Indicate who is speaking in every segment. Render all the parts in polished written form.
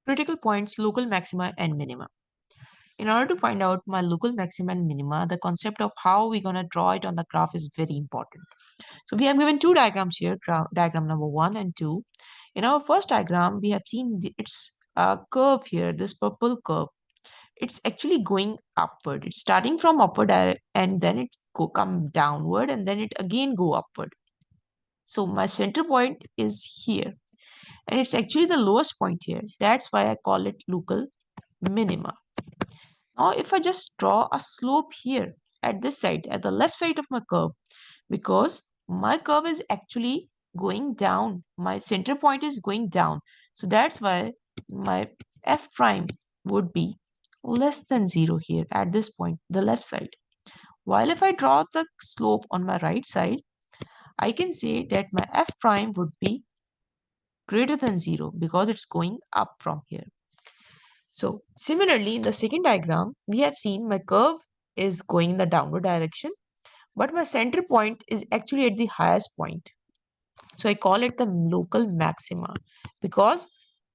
Speaker 1: Critical points, local maxima and minima. In order to find out my local maxima and minima, the concept of how we're going to draw it on the graph is very important. So we have given two diagrams here, diagram number 1 and 2. In our first diagram, we have seen its curve here, this purple curve. It's actually going upward. It's starting from upward and then it come downward and then it again go upward. So my center point is here and it's actually the lowest point here. That's why I call it local minima. Now, if I just draw a slope here at this side, at the left side of my curve, because my curve is actually going down, my center point is going down. So that's why my f prime would be less than 0 here at this point, the left side. While if I draw the slope on my right side, I can say that my f prime would be greater than 0 because it's going up from here. So similarly, in the second diagram, we have seen my curve is going in the downward direction, but my center point is actually at the highest point. So I call it the local maxima because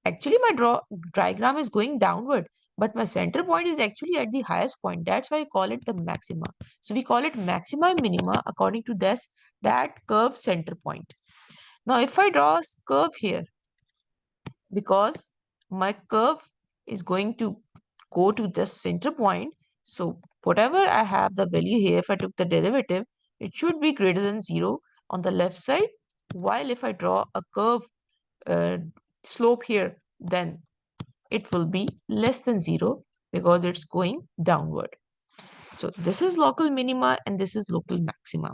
Speaker 1: actually my diagram is going downward, but my center point is actually at the highest point. That's why I call it the maxima. So we call it maxima and minima according to that curve center point. Now if I draw a curve here, because my curve is going to go to this center point. So whatever I have the value here, if I took the derivative, it should be greater than 0 on the left side. While if I draw a curve slope here, then it will be less than 0 because it's going downward. So this is local minima and this is local maxima.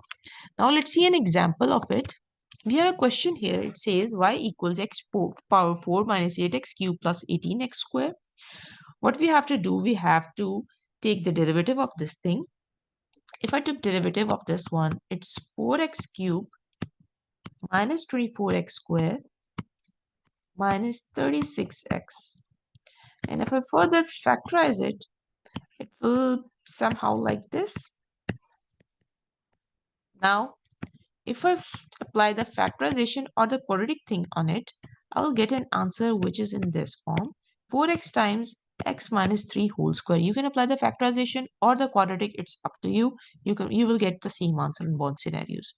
Speaker 1: Now let's see an example of it. We have a question here. It says y equals x power 4 minus 8x cubed plus 18x square. What we have to do, we have to take the derivative of this thing. If I took derivative of this one, it's 4x cubed minus 24x square minus 36x. And if I further factorize it, it will somehow like this. Now, if I apply the factorization or the quadratic thing on it, I will get an answer which is in this form. 4x times x minus 3 whole square. You can apply the factorization or the quadratic. It's up to you. You will get the same answer in both scenarios.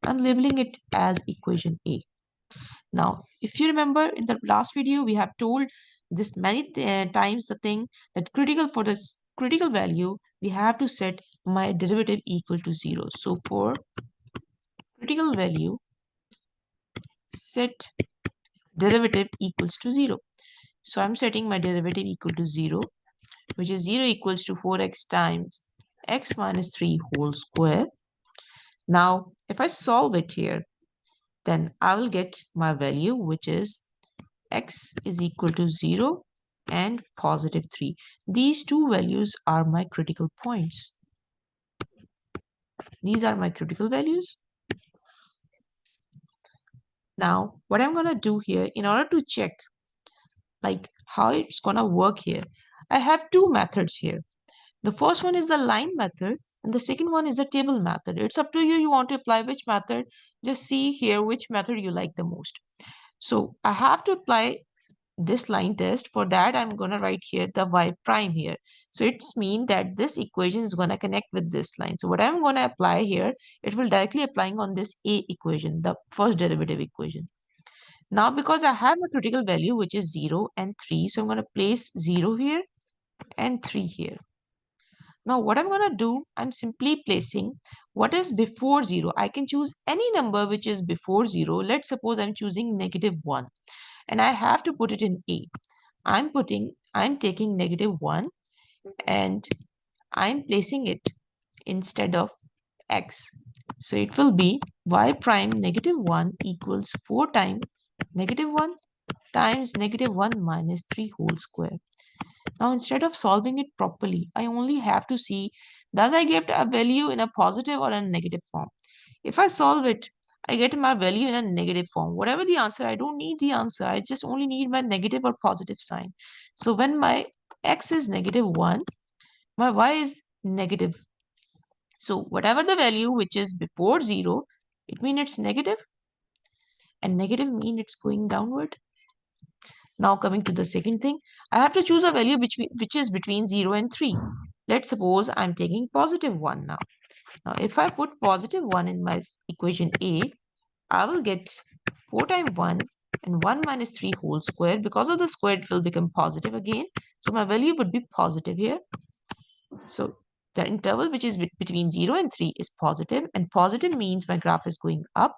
Speaker 1: I'm labeling it as equation A. Now, if you remember in the last video, we have told this many times the thing that for this critical value, we have to set my derivative equal to 0. So for critical value, set derivative equals to 0. So I'm setting my derivative equal to 0, which is 0 equals to 4x times x minus 3 whole square. Now, if I solve it here, then I will get my value, which is x is equal to 0 and positive 3. These two values are my critical points. These are my critical values. Now, what I'm going to do here, in order to check like how it's going to work here, I have two methods here. The first one is the line method and the second one is the table method. It's up to you. You want to apply which method. Just see here which method you like the most. So I have to apply this line test. For that, I'm going to write here the y prime here. So it's mean that this equation is going to connect with this line. So what I'm going to apply here, it will directly applying on this A equation, the first derivative equation. Now, because I have a critical value, which is 0 and 3, so I'm going to place 0 here and 3 here. Now, what I'm going to do, I'm simply placing what is before 0. I can choose any number which is before 0. Let's suppose I'm choosing -1 and I have to put it in A. I'm taking -1 and I'm placing it instead of x. So it will be y prime -1 equals 4 times -1 times -1 minus 3 whole square. Now, instead of solving it properly, I only have to see, does I get a value in a positive or a negative form? If I solve it, I get my value in a negative form. Whatever the answer, I don't need the answer. I just only need my negative or positive sign. So when my x is -1, my y is negative. So whatever the value which is before 0, it means it's negative, and negative means it's going downward. Now coming to the second thing, I have to choose a value which is between 0 and 3. Let's suppose I'm taking positive 1 now. Now if I put positive 1 in my equation A, I will get 4 times 1 and 1 minus 3 whole square. Because of the square, it will become positive again. So my value would be positive here. So the interval which is between 0 and 3 is positive, and positive means my graph is going up.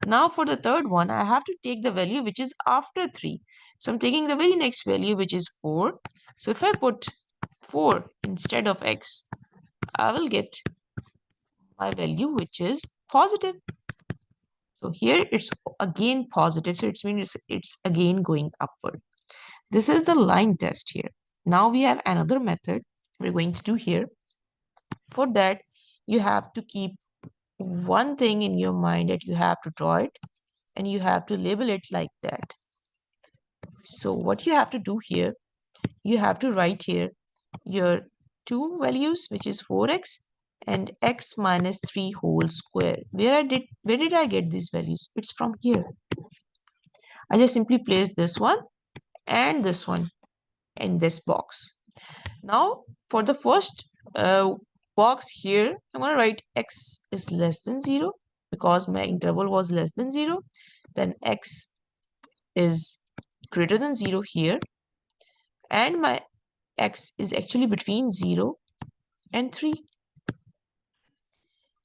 Speaker 1: Now for the third one, I have to take the value which is after 3. So I'm taking the very next value which is 4. So if I put 4 instead of x, I will get my value which is positive. So here it's again positive, so it means it's again going upward. This is the line test here. Now we have another method we're going to do here. For that, you have to keep one thing in your mind that you have to draw it and you have to label it like that. So what you have to do here, you have to write here your two values, which is 4x and x minus 3 whole square. Where did I get these values? It's from here. I just simply place this one and this one in this box. Now for the first box here, I'm going to write x is less than 0 because my interval was less than 0. Then x is greater than 0 here, and my x is actually between 0 and 3.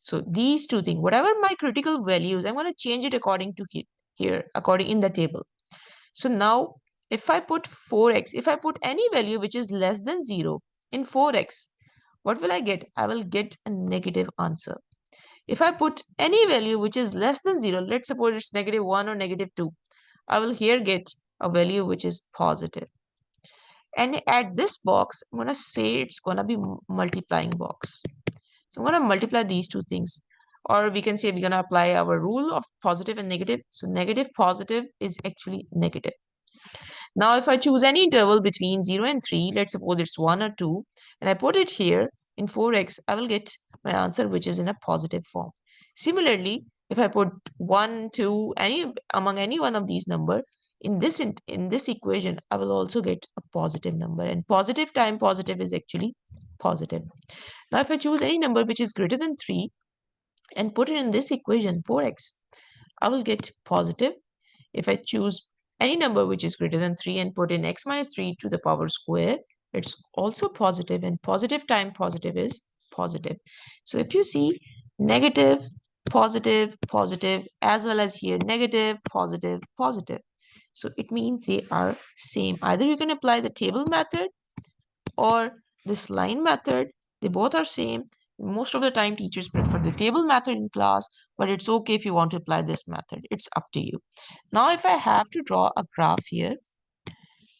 Speaker 1: So these two things, whatever my critical values, I'm going to change it according to here, according in the table. So now if I put 4x, if I put any value which is less than 0 in 4x, what will I get? I will get a negative answer. If I put any value which is less than 0, let's suppose it's negative 1 or negative 2, I will here get a value which is positive. And at this box, I'm going to say it's going to be multiplying box. So I'm going to multiply these two things. Or we can say we're going to apply our rule of positive and negative. So negative positive is actually negative. Now if I choose any interval between 0 and 3, let's suppose it's 1 or 2, and I put it here in 4x, I will get my answer which is in a positive form. Similarly, if I put 1, 2, among any one of these number, in this equation, I will also get a positive number, and positive time positive is actually positive. Now if I choose any number which is greater than 3 and put it in this equation 4x, I will get positive. If I choose any number which is greater than 3 and put in x minus 3 to the power square, it's also positive, and positive time positive is positive. So if you see negative, positive, positive, as well as here negative, positive, positive. So it means they are same. Either you can apply the table method or this line method. They both are same. Most of the time teachers prefer the table method in class, but it's okay if you want to apply this method. It's up to you. Now if I have to draw a graph here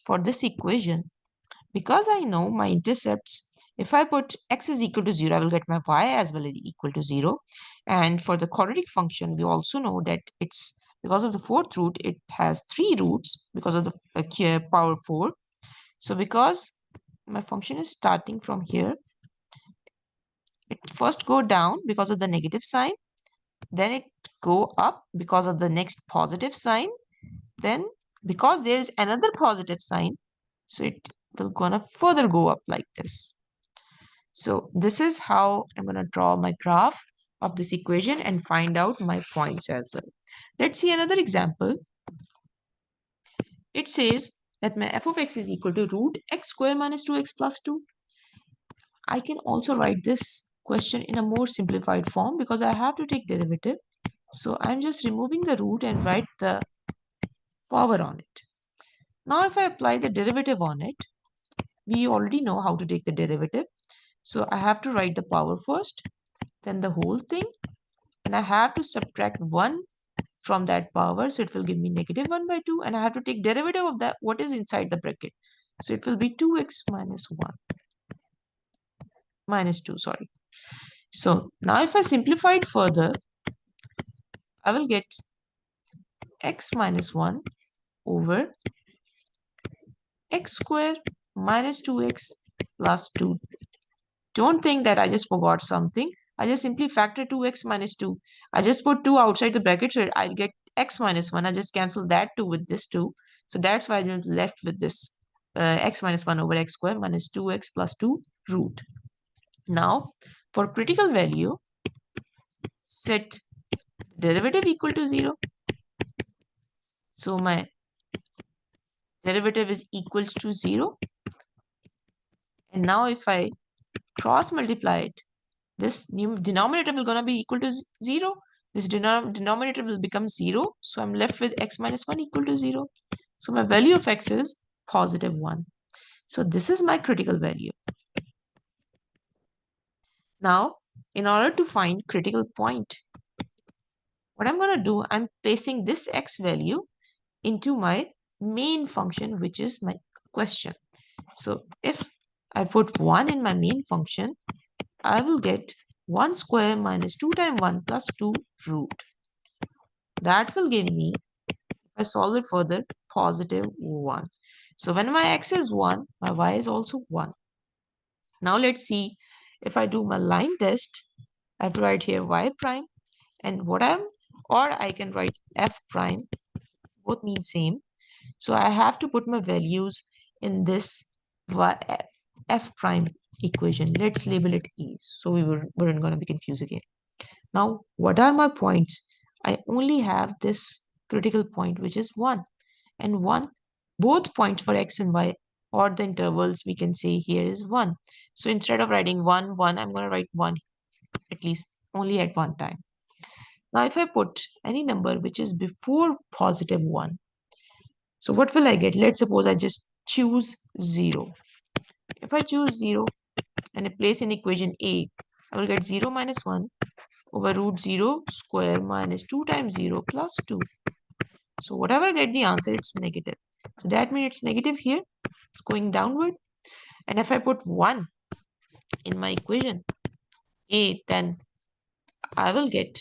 Speaker 1: for this equation, because I know my intercepts, if I put x is equal to 0, I will get my y as well as equal to 0. And for the quadratic function, we also know that it's because of the fourth root, it has 3 roots because of the power 4. So because my function is starting from here, it first go down because of the negative sign, then it go up because of the next positive sign, then because there is another positive sign, so it will gonna further go up like this. So this is how I'm gonna draw my graph of this equation and find out my points as well. Let's see another example. It says that my f of x is equal to root x square minus 2x plus 2. I can also write this question in a more simplified form because I have to take derivative. So I'm just removing the root and write the power on it. Now if I apply the derivative on it, we already know how to take the derivative. So I have to write the power first, then the whole thing, and I have to subtract 1 from that power. So it will give me negative 1 by 2, and I have to take derivative of that, what is inside the bracket. So it will be 2x minus 1, minus 2, sorry. So now if I simplify it further, I will get x minus 1 over x square minus 2x plus 2. Don't think that I just forgot something. I just simply factor 2x minus 2. I just put 2 outside the bracket, so I'll get x minus 1. I just cancel that 2 with this 2. So that's why I'm left with this x minus 1 over x square minus 2x plus 2 root. Now, for critical value, set derivative equal to 0. So my derivative is equals to 0. And now if I cross multiply it, this new denominator will gonna be equal to 0. This denominator will become 0. So I'm left with x minus 1 equal to 0. So my value of x is positive 1. So this is my critical value. Now, in order to find critical point, what I'm going to do, I'm placing this x value into my main function, which is my question. So if I put 1 in my main function, I will get 1 square minus 2 times 1 plus 2 root. That will give me, if I solve it further, positive 1. So when my x is 1, my y is also 1. Now let's see if I do my line test. I have to write here y prime and or I can write f prime. Both mean same. So I have to put my values in this f prime equation. Let's label it E, so weren't going to be confused again. Now, what are my points? I only have this critical point, which is 1 and 1. Both points for x and y or the intervals we can say here is 1. So instead of writing 1, 1, I'm going to write 1 at least only at one time. Now, if I put any number which is before positive 1, so what will I get? Let's suppose I just choose 0. If I choose 0 and I place in equation A, I will get 0 minus 1 over root 0 square minus 2 times 0 plus 2. So whatever I get the answer, it's negative. So that means it's negative here. It's going downward. And if I put 1 in my equation A, then I will get,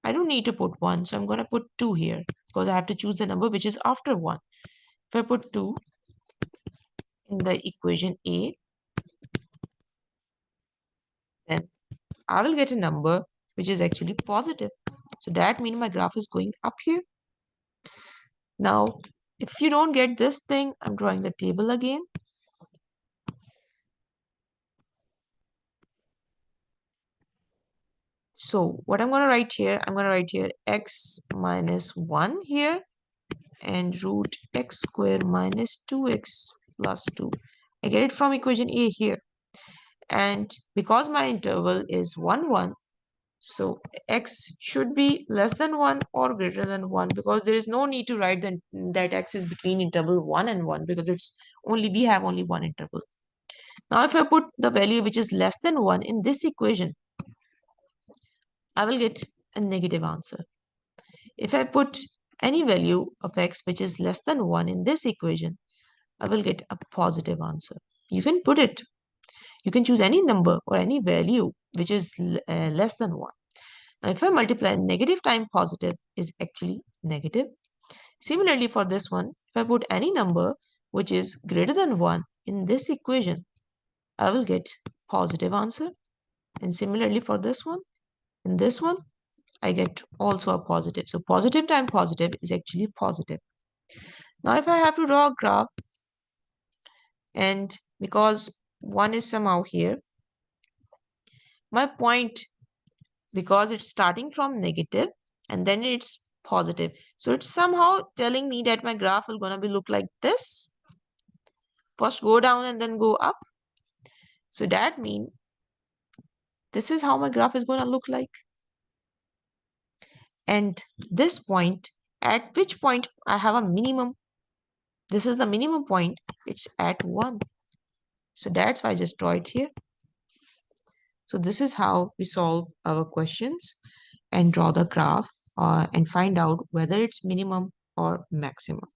Speaker 1: I don't need to put 1. So I'm going to put 2 here because I have to choose the number which is after 1. If I put 2 in the equation A, then I will get a number which is actually positive. So that means my graph is going up here. Now, if you don't get this thing, I'm drawing the table again. So what I'm going to write here, I'm going to write here x minus 1 here and root x square minus 2x plus 2. I get it from equation A here. And because my interval is 1, 1, so x should be less than 1 or greater than 1 because there is no need to write that x is between interval 1 and 1 because we have only one interval. Now if I put the value which is less than 1 in this equation, I will get a negative answer. If I put any value of x which is less than 1 in this equation, I will get a positive answer. You can put it. You can choose any number or any value which is less than 1. Now, if I multiply negative times positive is actually negative. Similarly, for this one, if I put any number which is greater than 1 in this equation, I will get positive answer. And similarly for this one, in this one, I get also a positive. So positive times positive is actually positive. Now, if I have to draw a graph, and because 1 is somehow here, my point, because it's starting from negative and then it's positive. So it's somehow telling me that my graph will gonna be look like this. First go down and then go up. So that means this is how my graph is gonna look like. And this point, at which point I have a minimum. This is the minimum point. It's at 1. So that's why I just draw it here. So this is how we solve our questions and draw the graph and find out whether it's minimum or maximum.